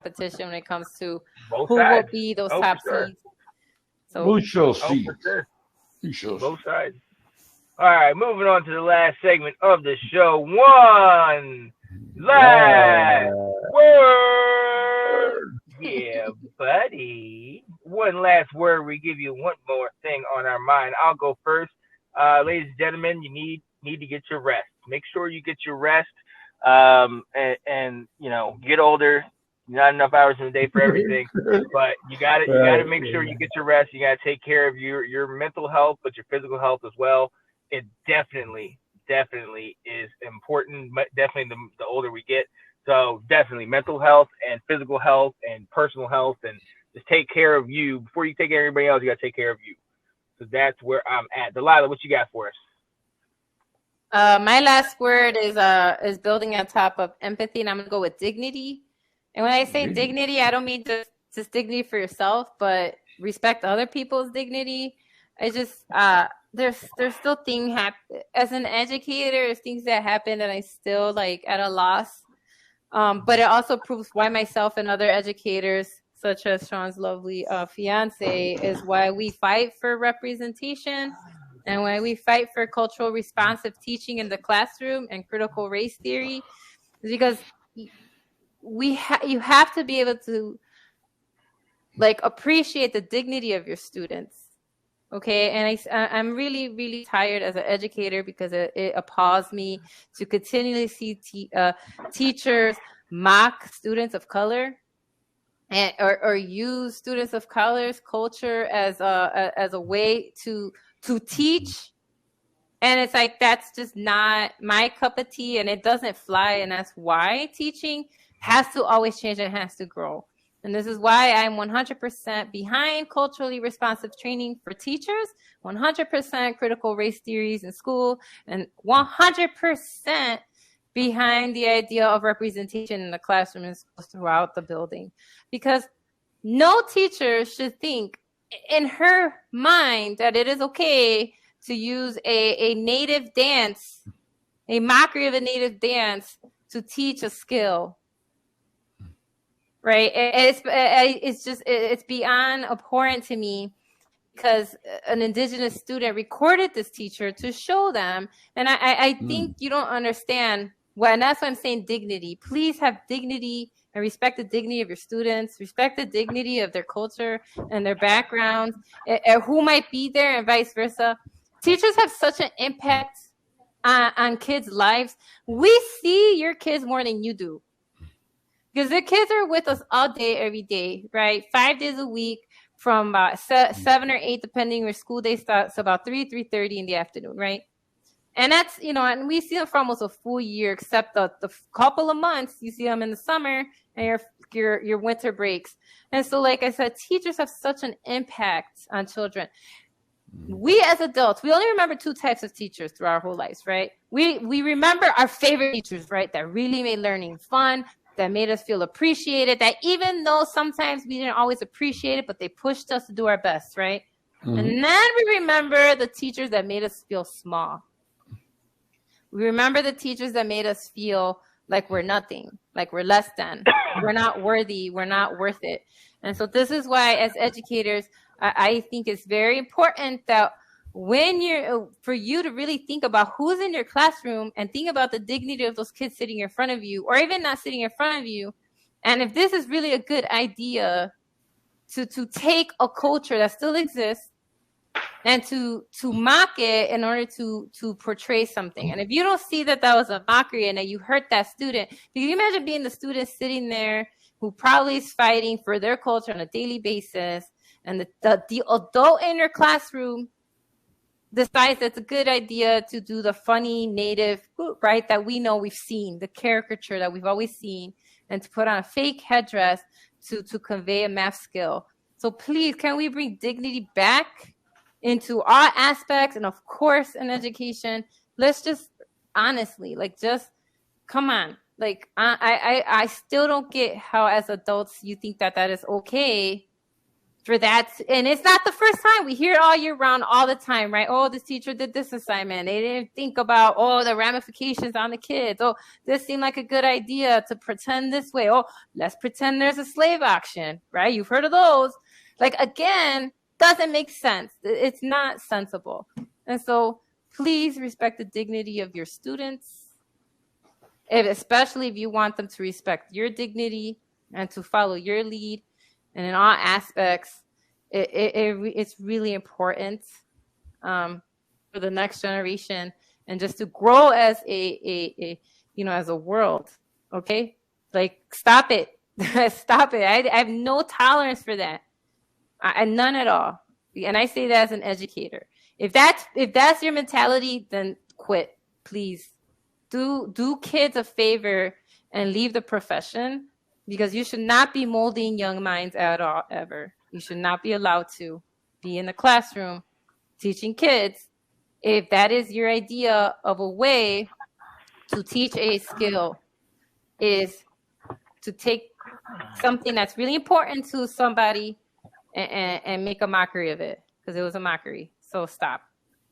competition when it comes to Both who sides. will be those Oh, top for sure. seeds. So We shall Oh, see. for sure. We shall see. Both sides. All right, moving on to the last segment of the show. One last word. Yeah, buddy. One last word. We give you one more thing on our mind. I'll go first. Ladies and gentlemen, you need to get your rest. Make sure you get your rest. And you know, get older. Not enough hours in the day for everything, but you gotta make sure you get your rest. You gotta take care of your mental health, but your physical health as well. It definitely is important. Definitely the older we get. So definitely mental health and physical health and personal health, and just take care of you before you take care of everybody else. You gotta take care of you. So that's where I'm at. Delilah, what you got for us? my last word is building on top of empathy, and I'm gonna go with dignity. And when I say dignity, I don't mean just dignity for yourself, but respect other people's dignity. I just there's still things as an educator, there's things that happen that I still like at a loss. But it also proves why myself and other educators, such as Sean's lovely fiance, is why we fight for representation and why we fight for cultural responsive teaching in the classroom and critical race theory, is because you have to be able to like appreciate the dignity of your students. Okay, and I'm really, really tired as an educator because it appalls me to continually see teachers mock students of color and or use students of color's culture as a way to teach. And it's like, that's just not my cup of tea, and it doesn't fly. And that's why teaching has to always change and has to grow. And this is why I'm 100% behind culturally responsive training for teachers, 100% critical race theories in school, and 100% behind the idea of representation in the classroom and schools throughout the building. Because no teacher should think in her mind that it is okay to use a native dance, a mockery of a native dance, to teach a skill. Right. It's beyond abhorrent to me, because an indigenous student recorded this teacher to show them. And I think you don't understand. Well, and that's why I'm saying dignity. Please have dignity and respect the dignity of your students, respect the dignity of their culture and their background, and who might be there, and vice versa. Teachers have such an impact on kids' lives. We see your kids more than you do. Because the kids are with us all day, every day, right? 5 days a week from 7 or 8, depending where school day starts, about 3:30 in the afternoon, right? And that's, and we see them for almost a full year, except the couple of months you see them in the summer and your winter breaks. And so, like I said, teachers have such an impact on children. We as adults, we only remember 2 types of teachers throughout our whole lives, right? We remember our favorite teachers, right? That really made learning fun, that made us feel appreciated, that even though sometimes we didn't always appreciate it, but they pushed us to do our best, right? Mm-hmm. And then we remember the teachers that made us feel small. We remember the teachers that made us feel like we're nothing, like we're less than, we're not worthy, we're not worth it. And so this is why, as educators, I think it's very important that for you to really think about who's in your classroom and think about the dignity of those kids sitting in front of you, or even not sitting in front of you. And if this is really a good idea to take a culture that still exists and to mock it in order to portray something. And if you don't see that was a mockery and that you hurt that student, can you imagine being the student sitting there who probably is fighting for their culture on a daily basis, and the adult in your classroom decides it's a good idea to do the funny native, right, that we know we've seen, the caricature that we've always seen, and to put on a fake headdress to convey a math skill. So please, can we bring dignity back into all aspects, and of course in education? Let's just honestly, just come on. I still don't get how as adults you think that is okay for that. And it's not the first time. We hear it all year round, all the time, right? Oh, this teacher did this assignment. They didn't think about, the ramifications on the kids. Oh, this seemed like a good idea to pretend this way. Oh, let's pretend there's a slave auction, right? You've heard of those. Like, again, doesn't make sense. It's not sensible. And so please respect the dignity of your students, especially if you want them to respect your dignity and to follow your lead. And in all aspects, it's really important for the next generation and just to grow as as a world. Okay, like stop it, stop it. I have no tolerance for that. None at all. And I say that as an educator. If that's your mentality, then quit, please. Do kids a favor and leave the profession. Because you should not be molding young minds at all, ever. You should not be allowed to be in the classroom teaching kids if that is your idea of a way to teach a skill, is to take something that's really important to somebody and make a mockery of it, because it was a mockery. So stop.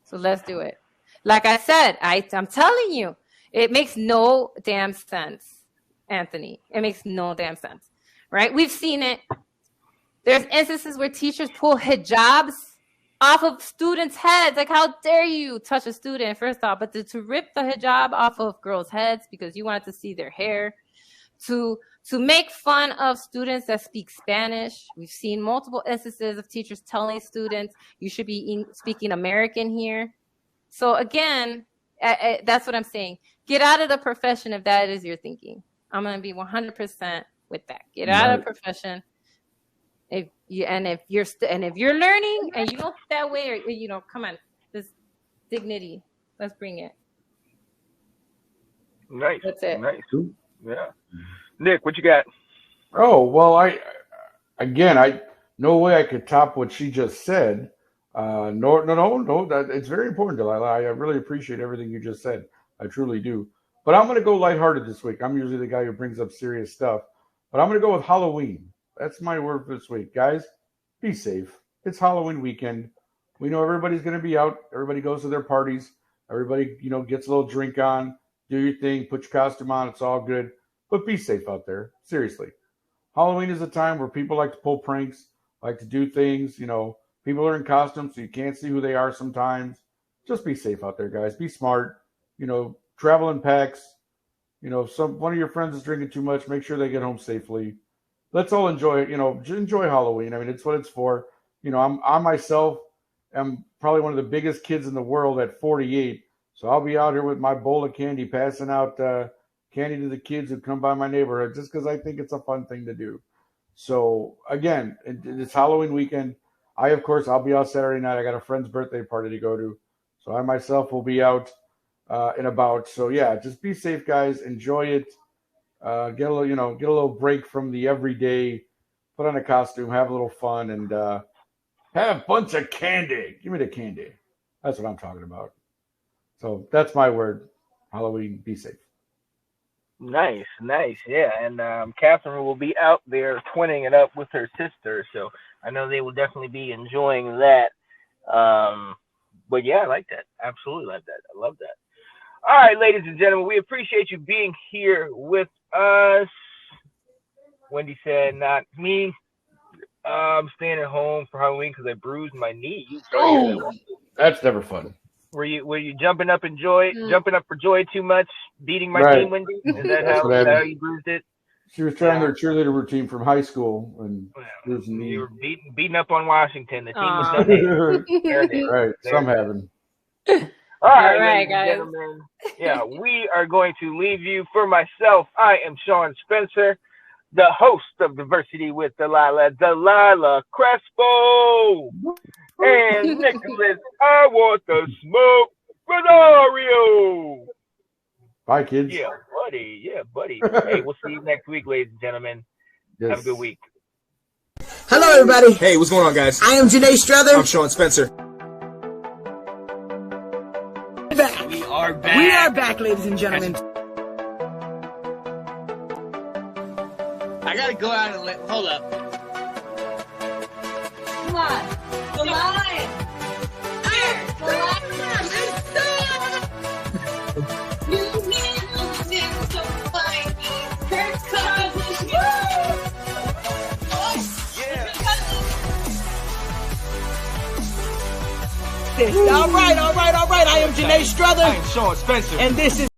So let's do it. Like I said, I'm telling you, it makes no damn sense. Anthony, it makes no damn sense, right? We've seen it. There's instances where teachers pull hijabs off of students' heads. Like, how dare you touch a student, first off, but to rip the hijab off of girls' heads because you wanted to see their hair, to make fun of students that speak Spanish. We've seen multiple instances of teachers telling students, you should be speaking American here. So again, that's what I'm saying. Get out of the profession if that is your thinking. I'm going to be 100% with that. Get out of the profession. If you're learning and you don't think that way, or come on, this dignity. Let's bring it. Nice. That's it. Nice. Yeah. Nick, what you got? Oh, well, I no way I could top what she just said. No, that it's very important, Delilah. I really appreciate everything you just said. I truly do. But I'm going to go lighthearted this week. I'm usually the guy who brings up serious stuff. But I'm going to go with Halloween. That's my word for this week. Guys, be safe. It's Halloween weekend. We know everybody's going to be out. Everybody goes to their parties. Everybody, gets a little drink on. Do your thing. Put your costume on. It's all good. But be safe out there. Seriously. Halloween is a time where people like to pull pranks, like to do things. People are in costumes, so you can't see who they are sometimes. Just be safe out there, guys. Be smart. Travel in packs. One of your friends is drinking too much. Make sure they get home safely. Let's all enjoy it. Enjoy Halloween. I mean, it's what it's for. I myself am probably one of the biggest kids in the world at 48. So I'll be out here with my bowl of candy, passing out candy to the kids who come by my neighborhood, just because I think it's a fun thing to do. So again, it's Halloween weekend. I'll be out Saturday night. I got a friend's birthday party to go to. So I myself will be out and about. So yeah, just be safe, guys. Enjoy it. Get a little break from the everyday. Put on a costume, have a little fun, and have a bunch of candy. Give me the candy. That's what I'm talking about. So that's my word. Halloween. Be safe. Nice. Yeah, and Catherine will be out there twinning it up with her sister. So I know they will definitely be enjoying that. But yeah, I like that. Absolutely like that. I love that. All right, ladies and gentlemen, we appreciate you being here with us. Wendy said, not me. I'm staying at home for Halloween because I bruised my knee. Oh, that's never fun. Were you jumping up for joy too much, beating my knee, Wendy? Is that how you bruised it? She was trying their cheerleader routine from high school and bruised the knee. You were beating up on Washington. The team was done. Right, some haven't. All right, guys. Gentlemen. Yeah, we are going to leave you. For myself, I am Sean Spencer, the host of Diversity with Delilah Crespo, and Nicholas, I want the smoke, Rosario. Bye, kids. Yeah, buddy. Hey, we'll see you next week, ladies and gentlemen. Yes. Have a good week. Hello, everybody. Hey, what's going on, guys? I am Janae Strother. I'm Sean Spencer. We are back, ladies and gentlemen. I gotta go out and hold up. Come on. The lion. Here. The lion. All right. I am Janae Struther. I am Sean Spencer. And this is